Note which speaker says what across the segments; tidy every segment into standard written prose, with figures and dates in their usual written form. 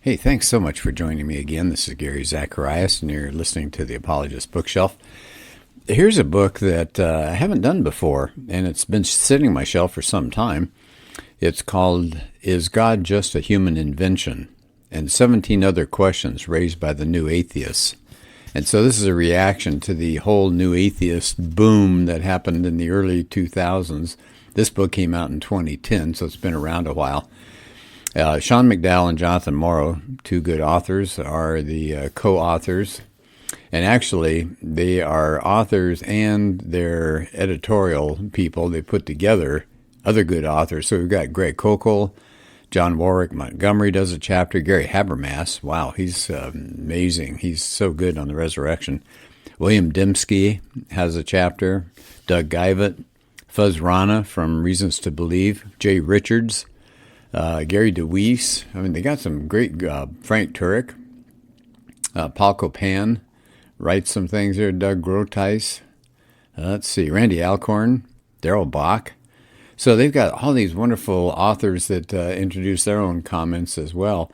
Speaker 1: Hey, thanks so much for joining me again. This is Gary Zacharias, and you're listening to the Apologist Bookshelf. Here's a book that I haven't done before, and it's been sitting on my shelf for some time. It's called Is God Just a Human Invention? And 17 Other Questions Raised by the New Atheists. And so this is a reaction to the whole new atheist boom that happened in the early 2000s. This book came out in 2010, so it's been around a while. Sean McDowell and Jonathan Morrow, two good authors, are the co-authors. And actually, they are authors and they're editorial people. They put together other good authors. So we've got Greg Kokel, John Warwick Montgomery does a chapter, Gary Habermas. Wow, he's amazing. He's so good on the resurrection. William Dembski has a chapter, Doug Guyvet, Fuzz Rana from Reasons to Believe, Jay Richards, Gary DeWeese. I mean, they got some great, Frank Turek, Paul Copan writes some things there, Doug Groteis. Let's see, Randy Alcorn, Daryl Bach. So they've got all these wonderful authors that introduce their own comments as well.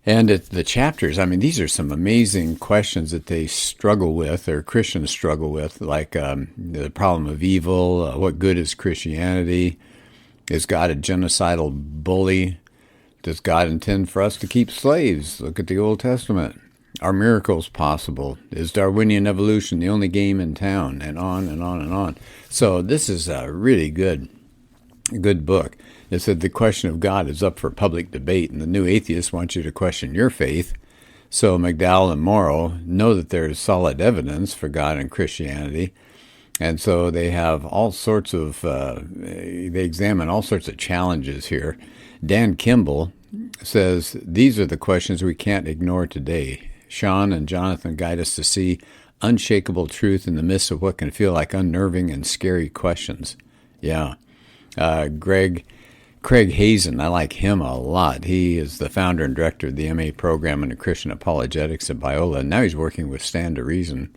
Speaker 1: And the chapters, I mean, these are some amazing questions that they struggle with, or Christians struggle with, like the problem of evil, what good is Christianity? Is God a genocidal bully? Does God intend for us to keep slaves? Look at the Old Testament. Are miracles possible? Is Darwinian evolution the only game in town? And on and on and on. So this is a really good book. It said the question of God is up for public debate, and the new atheists want you to question your faith. So McDowell and Morrow know that there is solid evidence for God and Christianity. And so they have all sorts of, they examine all sorts of challenges here. Dan Kimball says, these are the questions we can't ignore today. Sean and Jonathan guide us to see unshakable truth in the midst of what can feel like unnerving and scary questions. Yeah. Craig Hazen, I like him a lot. He is the founder and director of the MA program in Christian apologetics at Biola. Now he's working with Stand to Reason.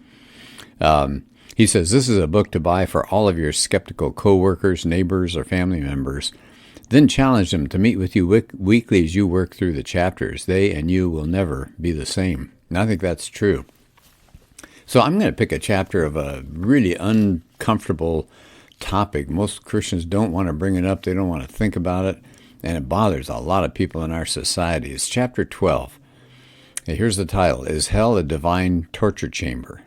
Speaker 1: He says, this is a book to buy for all of your skeptical coworkers, neighbors, or family members. Then challenge them to meet with you weekly as you work through the chapters. They and you will never be the same. And I think that's true. So I'm going to pick a chapter of a really uncomfortable topic. Most Christians don't want to bring it up. They don't want to think about it. And it bothers a lot of people in our society. It's chapter 12. And here's the title. Is Hell a Divine Torture Chamber?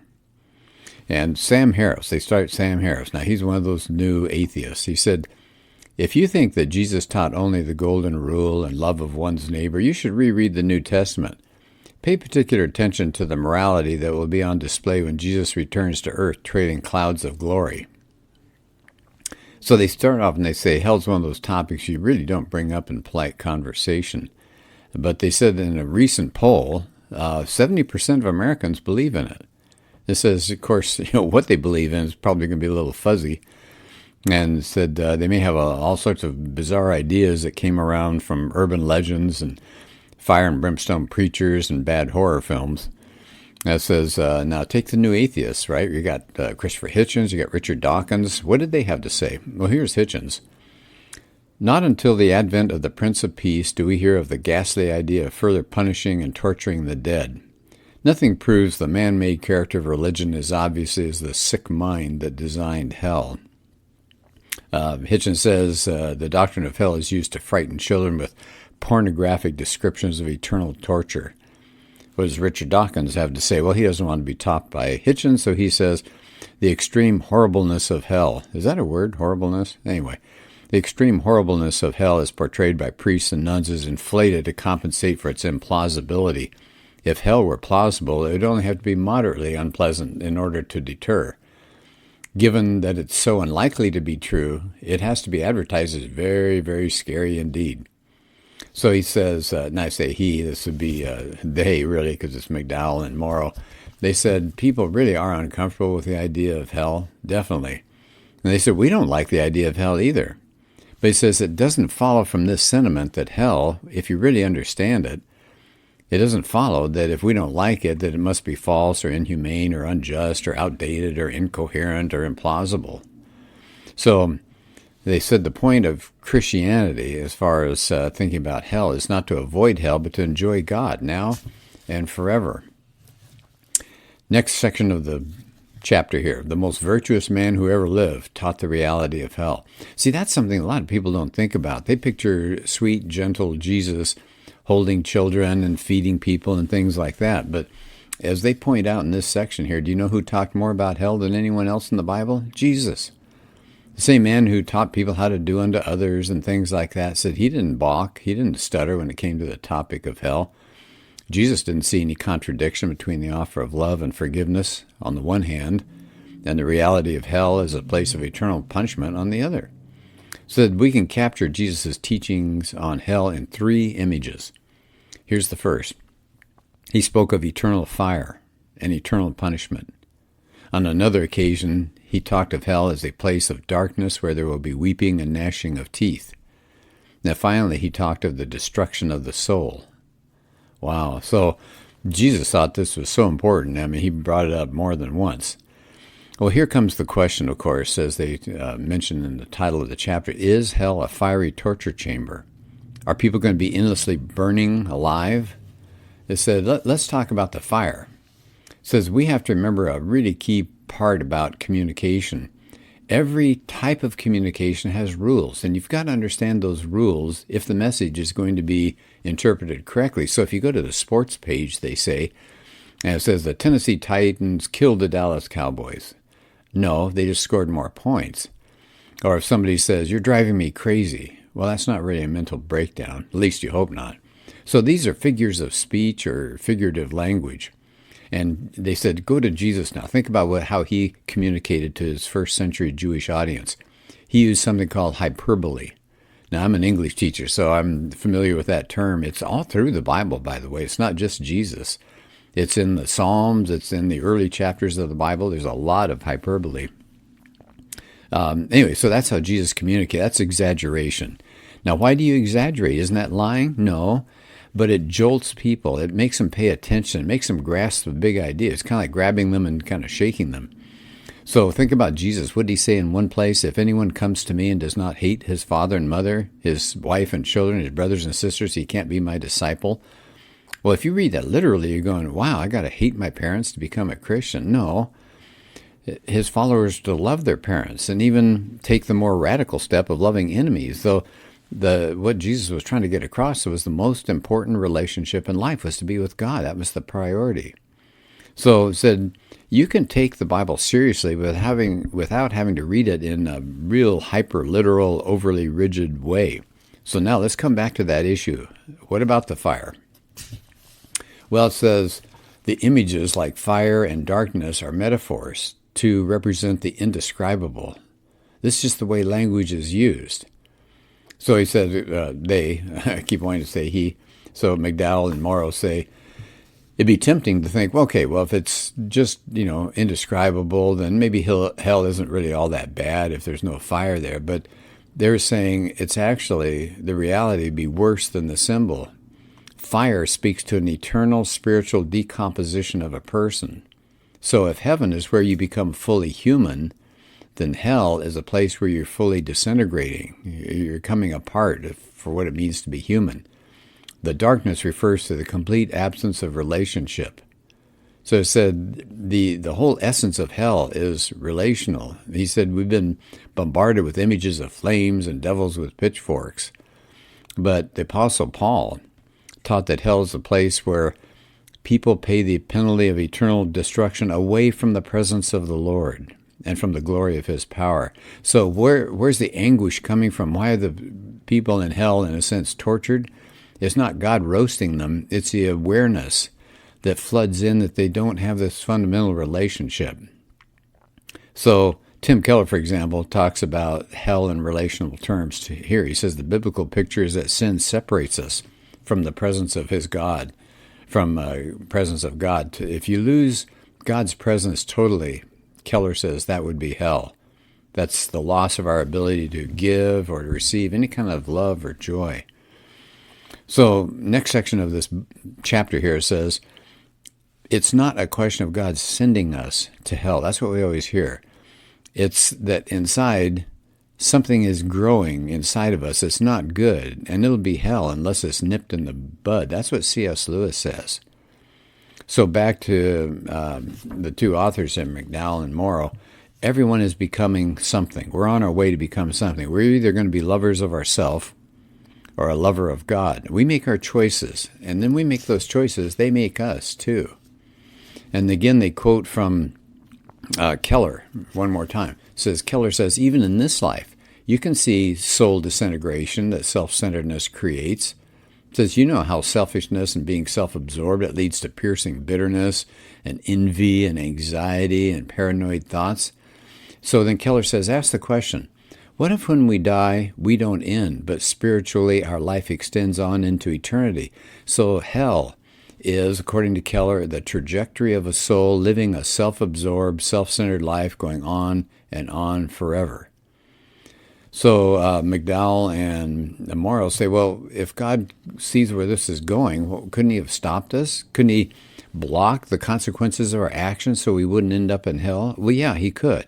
Speaker 1: And Sam Harris, they start Sam Harris. Now, he's one of those new atheists. He said, if you think that Jesus taught only the golden rule and love of one's neighbor, you should reread the New Testament. Pay particular attention to the morality that will be on display when Jesus returns to earth, trailing clouds of glory. So they start off and they say, hell's one of those topics you really don't bring up in polite conversation. But they said in a recent poll, 70% of Americans believe in it. This says, of course, what they believe in is probably going to be a little fuzzy. And said they may have all sorts of bizarre ideas that came around from urban legends and fire and brimstone preachers and bad horror films. That says, now take the new atheists, right? You got Christopher Hitchens, you got Richard Dawkins. What did they have to say? Well, here's Hitchens. Not until the advent of the Prince of Peace do we hear of the ghastly idea of further punishing and torturing the dead. Nothing proves the man-made character of religion as obviously as the sick mind that designed hell. Hitchens says the doctrine of hell is used to frighten children with pornographic descriptions of eternal torture. What does Richard Dawkins have to say? Well, he doesn't want to be taught by Hitchens, so he says the extreme horribleness of hell. Is that a word, horribleness? Anyway, the extreme horribleness of hell as portrayed by priests and nuns is inflated to compensate for its implausibility. If hell were plausible, it would only have to be moderately unpleasant in order to deter. Given that it's so unlikely to be true, it has to be advertised as very, very scary indeed. So he says, and I say he, this would be they really, because it's McDowell and Morrow. They said people really are uncomfortable with the idea of hell, definitely. And they said, we don't like the idea of hell either. But he says it doesn't follow from this sentiment that hell, if you really understand it, it doesn't follow that if we don't like it, that it must be false or inhumane or unjust or outdated or incoherent or implausible. So They said the point of Christianity, as far as thinking about hell, is not to avoid hell, but to enjoy God now and forever. Next section of the chapter here. The most virtuous man who ever lived taught the reality of hell. See, that's something a lot of people don't think about. They picture sweet, gentle Jesus holding children and feeding people and things like that. But as they point out in this section here, do you know who talked more about hell than anyone else in the Bible? Jesus. The same man who taught people how to do unto others and things like that said he didn't balk, he didn't stutter when it came to the topic of hell. Jesus didn't see any contradiction between the offer of love and forgiveness on the one hand and the reality of hell as a place of eternal punishment on the other. So that we can capture Jesus' teachings on hell in 3 images. Here's the first. He spoke of eternal fire and eternal punishment. On another occasion, he talked of hell as a place of darkness where there will be weeping and gnashing of teeth. Now finally, he talked of the destruction of the soul. Wow. So Jesus thought this was so important. I mean, he brought it up more than once. Well, here comes the question, of course, as they mentioned in the title of the chapter. Is hell a fiery torture chamber? Are people going to be endlessly burning alive? It said, let's talk about the fire. It says we have to remember a really key part about communication. Every type of communication has rules, and you've got to understand those rules if the message is going to be interpreted correctly. So if you go to the sports page, they say, and it says the Tennessee Titans killed the Dallas Cowboys. No, they just scored more points. Or if somebody says, you're driving me crazy, well, that's not really a mental breakdown, at least you hope not. So these are figures of speech or figurative language. And they said, go to Jesus now. Think about how he communicated to his first century Jewish audience. He used something called hyperbole. Now, I'm an English teacher, so I'm familiar with that term. It's all through the Bible, by the way. It's not just Jesus. It's in the Psalms. It's in the early chapters of the Bible. There's a lot of hyperbole. Anyway, so that's how Jesus communicated. That's exaggeration. Now, why do you exaggerate? Isn't that lying? No. But it jolts people. It makes them pay attention. It makes them grasp the big idea. It's kind of like grabbing them and kind of shaking them. So think about Jesus. What did he say in one place? If anyone comes to me and does not hate his father and mother, his wife and children, his brothers and sisters, he can't be my disciple. Well, if you read that literally, you're going, wow, I got to hate my parents to become a Christian. No. His followers to love their parents and even take the more radical step of loving enemies. Though what Jesus was trying to get across was the most important relationship in life was to be with God. That was the priority. So it said, you can take the Bible seriously without having to read it in a real hyper-literal, overly rigid way. So now let's come back to that issue. What about the fire? Well, it says the images like fire and darkness are metaphors to represent the indescribable. This is just the way language is used. So he says, I keep wanting to say he, so McDowell and Morrow say, it'd be tempting to think, okay, well, if it's just, indescribable, then maybe hell isn't really all that bad if there's no fire there. But they're saying it's actually, the reality be worse than the symbol. Fire speaks to an eternal spiritual decomposition of a person. So if heaven is where you become fully human, then hell is a place where you're fully disintegrating. You're coming apart for what it means to be human. The darkness refers to the complete absence of relationship. So it said the whole essence of hell is relational. He said we've been bombarded with images of flames and devils with pitchforks. But the Apostle Paul taught that hell is a place where people pay the penalty of eternal destruction away from the presence of the Lord and from the glory of his power. So where's the anguish coming from? Why are the people in hell, in a sense, tortured? It's not God roasting them. It's the awareness that floods in that they don't have this fundamental relationship. So Tim Keller, for example, talks about hell in relational terms here. He says the biblical picture is that sin separates us from the presence of his God, from presence of God. If you lose God's presence totally, Keller says that would be hell. That's the loss of our ability to give or to receive any kind of love or joy. So next section of this chapter here says, it's not a question of God sending us to hell. That's what we always hear. It's that inside something is growing inside of us that's not good, and it'll be hell unless it's nipped in the bud. That's what C.S. Lewis says. So back to the two authors here, McDowell and Morrow, everyone is becoming something. We're on our way to become something. We're either going to be lovers of ourselves or a lover of God. We make our choices, and then we make those choices. They make us, too. And again, they quote from Keller one more time. Keller says, even in this life, you can see soul disintegration that self-centeredness creates. It says, you know how selfishness and being self-absorbed, it leads to piercing bitterness and envy and anxiety and paranoid thoughts. So then Keller says, ask the question, what if when we die, we don't end, but spiritually our life extends on into eternity? So hell is, according to Keller, the trajectory of a soul living a self-absorbed, self-centered life going on and on forever. So McDowell and Morrow say, well, if God sees where this is going, couldn't he have stopped us? Couldn't he block the consequences of our actions so we wouldn't end up in hell? Well, yeah, he could.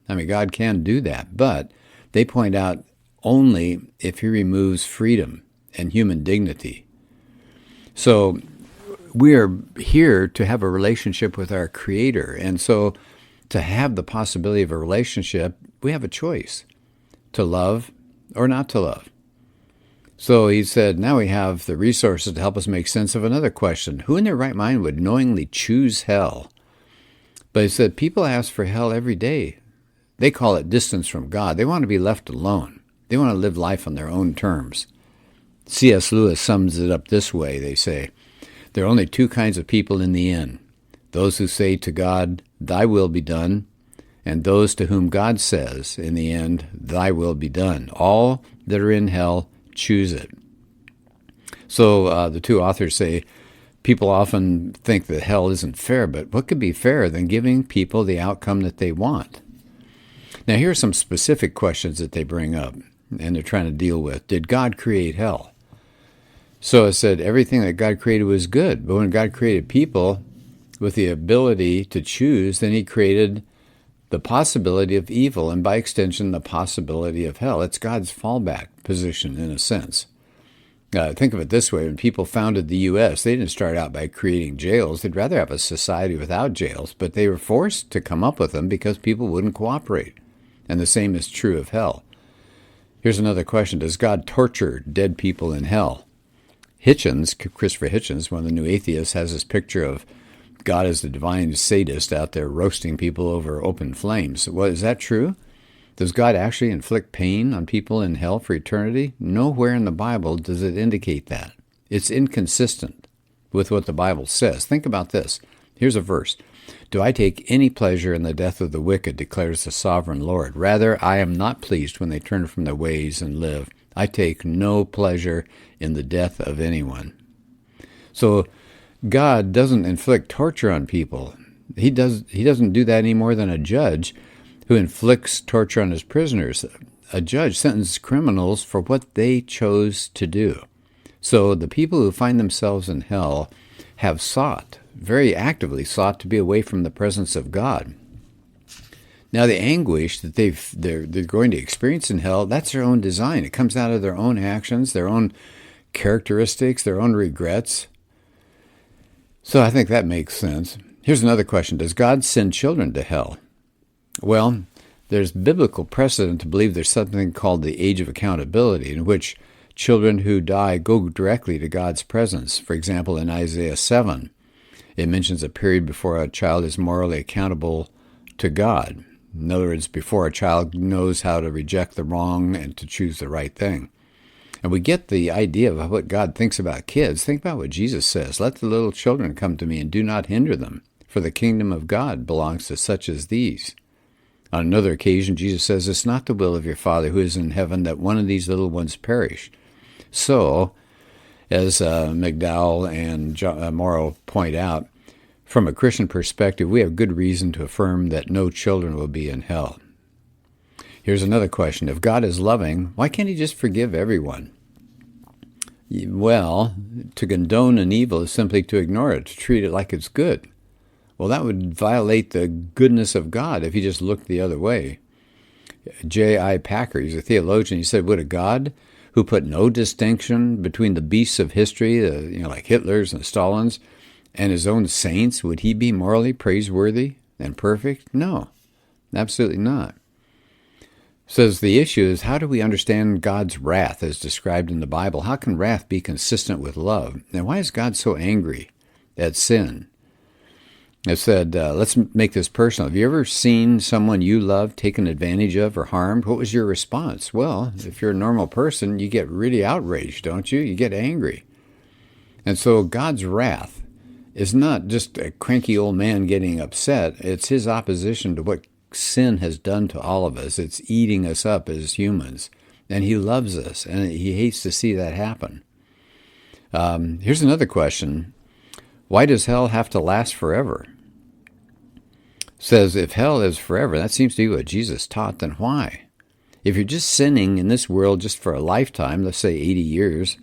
Speaker 1: I mean, God can do that, but they point out only if he removes freedom and human dignity. So we are here to have a relationship with our Creator. And so to have the possibility of a relationship, we have a choice to love or not to love. So he said, now we have the resources to help us make sense of another question. Who in their right mind would knowingly choose hell? But he said, people ask for hell every day. They call it distance from God. They want to be left alone. They want to live life on their own terms. C.S. Lewis sums it up this way, they say, there are only two kinds of people in the end, those who say to God, thy will be done, and those to whom God says, in the end, thy will be done. All that are in hell choose it. So the two authors say, people often think that hell isn't fair, but what could be fairer than giving people the outcome that they want? Now, here are some specific questions that they bring up, and they're trying to deal with. Did God create hell? So it said everything that God created was good, but when God created people with the ability to choose, then he created the possibility of evil, and by extension, the possibility of hell. It's God's fallback position, in a sense. Think of it this way. When people founded the U.S., they didn't start out by creating jails. They'd rather have a society without jails, but they were forced to come up with them because people wouldn't cooperate. And the same is true of hell. Here's another question. Does God torture dead people in hell? Christopher Hitchens, one of the new atheists, has this picture of God as the divine sadist out there roasting people over open flames. Well, is that true? Does God actually inflict pain on people in hell for eternity? Nowhere in the Bible does it indicate that. It's inconsistent with what the Bible says. Think about this. Here's a verse. Do I take any pleasure in the death of the wicked, declares the sovereign Lord. Rather, I am not pleased when they turn from their ways and live. I take no pleasure in the death of anyone. So God doesn't inflict torture on people. He doesn't do that any more than a judge who inflicts torture on his prisoners. A judge sentences criminals for what they chose to do. So the people who find themselves in hell have very actively sought to be away from the presence of God. Now, the anguish that they're going to experience in hell, that's their own design. It comes out of their own actions, their own characteristics, their own regrets. So I think that makes sense. Here's another question. Does God send children to hell? Well, there's biblical precedent to believe there's something called the age of accountability, in which children who die go directly to God's presence. For example, in Isaiah 7, it mentions a period before a child is morally accountable to God. In other words, before a child knows how to reject the wrong and to choose the right thing. And we get the idea of what God thinks about kids. Think about what Jesus says. Let the little children come to me and do not hinder them, for the kingdom of God belongs to such as these. On another occasion, Jesus says, it's not the will of your Father who is in heaven that one of these little ones perish. So, as McDowell and Morrow point out, from a Christian perspective, we have good reason to affirm that no children will be in hell. Here's another question. If God is loving, why can't he just forgive everyone? Well, to condone an evil is simply to ignore it, to treat it like it's good. Well, that would violate the goodness of God if he just looked the other way. J.I. Packer, he's a theologian, he said, would a God who put no distinction between the beasts of history, like Hitler's and Stalin's, and his own saints, would he be morally praiseworthy and perfect? No, absolutely not. Says the issue is, how do we understand God's wrath as described in the Bible? How can wrath be consistent with love? And why is God so angry at sin? It said, let's make this personal. Have you ever seen someone you love taken advantage of or harmed? What was your response? Well, if you're a normal person, you get really outraged, don't you? You get angry. And so God's wrath is not just a cranky old man getting upset. It's his opposition to what sin has done to all of us. It's eating us up as humans. And he loves us, and he hates to see that happen. Here's another question. Why does hell have to last forever? Says, if hell is forever, that seems to be what Jesus taught, then why? If you're just sinning in this world just for a lifetime, let's say 80 years,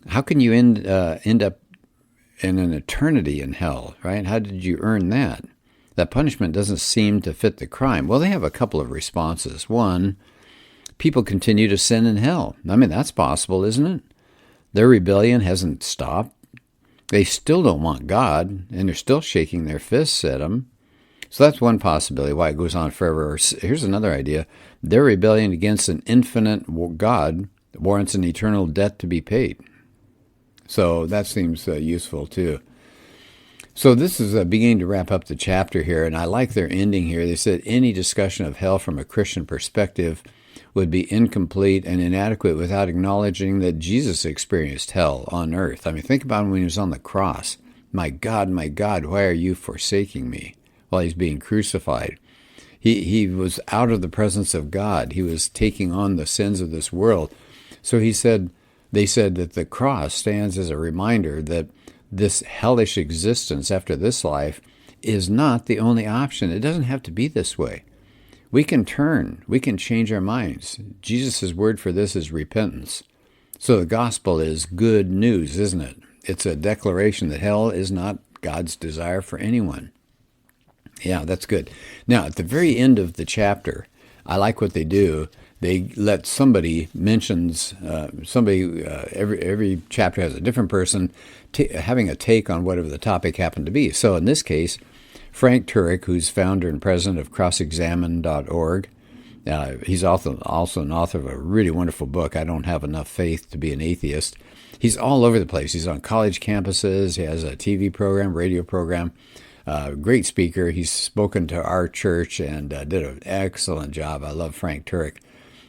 Speaker 1: how can you end up in an eternity in hell, right? How did you earn that? That punishment doesn't seem to fit the crime. Well, they have a couple of responses. One, people continue to sin in hell. I mean, that's possible, isn't it? Their rebellion hasn't stopped. They still don't want God, and they're still shaking their fists at him. So that's one possibility, why it goes on forever. Here's another idea. Their rebellion against an infinite God warrants an eternal debt to be paid. So that seems useful, too. So this is beginning to wrap up the chapter here, and I like their ending here. They said any discussion of hell from a Christian perspective would be incomplete and inadequate without acknowledging that Jesus experienced hell on earth. I mean, think about him when he was on the cross. My God, why are you forsaking me? While he's being crucified. He was out of the presence of God. He was taking on the sins of this world. So they said that the cross stands as a reminder that this hellish existence after this life is not the only option. It doesn't have to be this way. We can turn. We can change our minds. Jesus' word for this is repentance. So the gospel is good news, isn't it? It's a declaration that hell is not God's desire for anyone. Yeah, that's good. Now, at the very end of the chapter, I like what they do. They let somebody mentions every chapter has a different person having a take on whatever the topic happened to be. So in this case, Frank Turek, who's founder and president of crossexamine.org, he's also an author of a really wonderful book, I Don't Have Enough Faith to Be an Atheist. He's all over the place. He's on college campuses. He has a TV program, radio program. Great speaker. He's spoken to our church and did an excellent job. I love Frank Turek.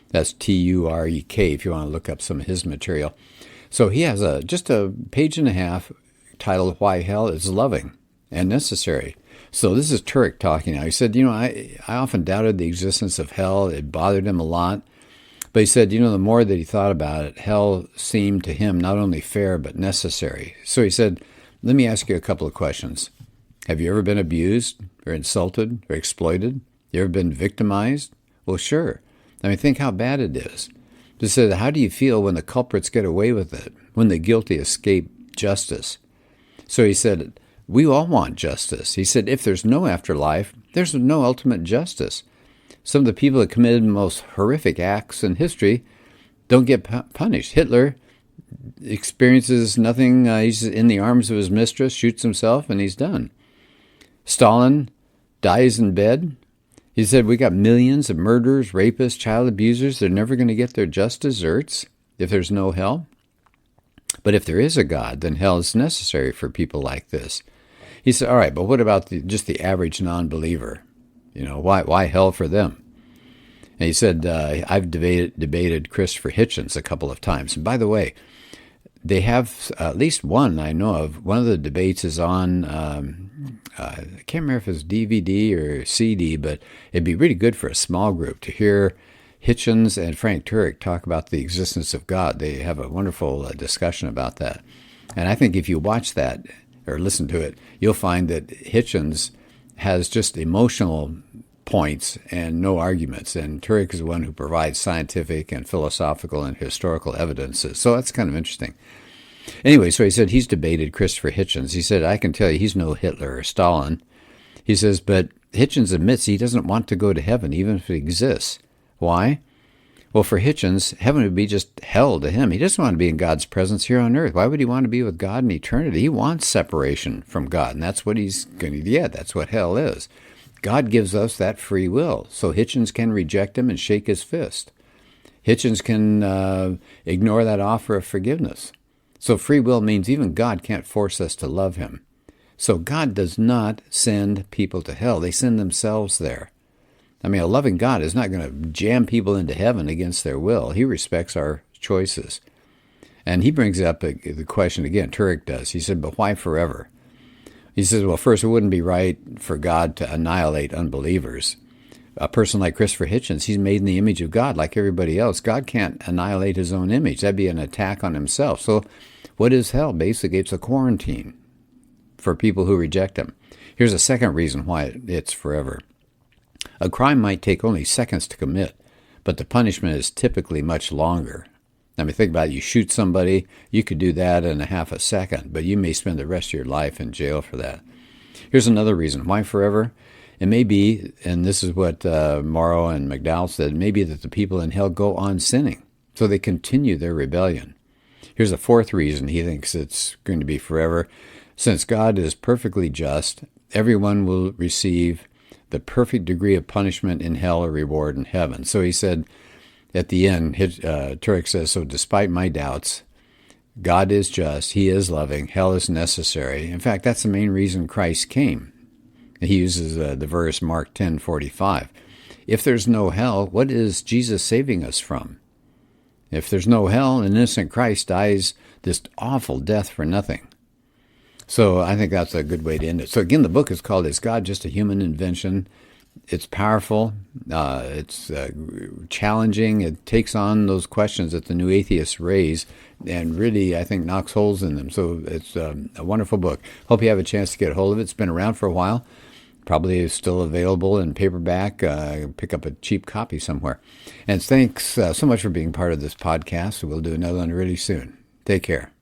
Speaker 1: That's Turek if you want to look up some of his material. So he has just a page and a half titled Why Hell is Loving and Necessary. So this is Turek talking now. He said, I often doubted the existence of hell. It bothered him a lot. But he said, the more that he thought about it, hell seemed to him not only fair but necessary. So he said, let me ask you a couple of questions. Have you ever been abused or insulted or exploited? You ever been victimized? Well, sure. I mean, think how bad it is. Just said, how do you feel when the culprits get away with it, when the guilty escape justice? So he said, we all want justice. He said, if there's no afterlife, there's no ultimate justice. Some of the people that committed the most horrific acts in history don't get punished. Hitler experiences nothing. He's in the arms of his mistress, shoots himself, and he's done. Stalin dies in bed. He said, we got millions of murderers, rapists, child abusers. They're never going to get their just desserts if there's no hell. But if there is a God, then hell is necessary for people like this. He said, all right, but what about just the average non-believer? Why hell for them? And he said, I've debated Christopher Hitchens a couple of times. And by the way, they have at least one I know of. One of the debates is on, I can't remember if it's DVD or CD, but it'd be really good for a small group to hear Hitchens and Frank Turek talk about the existence of God. They have a wonderful discussion about that. And I think if you watch that or listen to it, you'll find that Hitchens has just emotional points and no arguments. And Turek is the one who provides scientific and philosophical and historical evidences. So that's kind of interesting. Anyway, so he said he's debated Christopher Hitchens. He said, I can tell you he's no Hitler or Stalin. He says, but Hitchens admits he doesn't want to go to heaven, even if it exists. Why? Well, for Hitchens, heaven would be just hell to him. He doesn't want to be in God's presence here on earth. Why would he want to be with God in eternity? He wants separation from God, and that's what he's going to get. That's what hell is. God gives us that free will, so Hitchens can reject him and shake his fist. Hitchens can ignore that offer of forgiveness. So free will means even God can't force us to love him. So God does not send people to hell. They send themselves there. I mean, a loving God is not going to jam people into heaven against their will. He respects our choices. And he brings up the question again, Turek does. He said, but why forever? He says, well, first, it wouldn't be right for God to annihilate unbelievers. A person like Christopher Hitchens, he's made in the image of God like everybody else. God can't annihilate his own image. That'd be an attack on himself. So what is hell? Basically, it's a quarantine for people who reject him. Here's a second reason why it's forever. A crime might take only seconds to commit, but the punishment is typically much longer. I mean, think about it. You shoot somebody, you could do that in a half a second, but you may spend the rest of your life in jail for that. Here's another reason. Why forever? It may be, and this is what Morrow and McDowell said, it may be that the people in hell go on sinning, so they continue their rebellion. Here's a fourth reason he thinks it's going to be forever. Since God is perfectly just, everyone will receive the perfect degree of punishment in hell or reward in heaven. So he said at the end, Turek says, so despite my doubts, God is just, he is loving, hell is necessary. In fact, that's the main reason Christ came. He uses the verse Mark 10:45. If there's no hell, what is Jesus saving us from? If there's no hell, an innocent Christ dies this awful death for nothing. So I think that's a good way to end it. So again, the book is called Is God Just a Human Invention? It's powerful. It's challenging. It takes on those questions that the new atheists raise and really, I think, knocks holes in them. So it's a wonderful book. Hope you have a chance to get a hold of it. It's been around for a while. Probably is still available in paperback. Pick up a cheap copy somewhere. And thanks so much for being part of this podcast. We'll do another one really soon. Take care.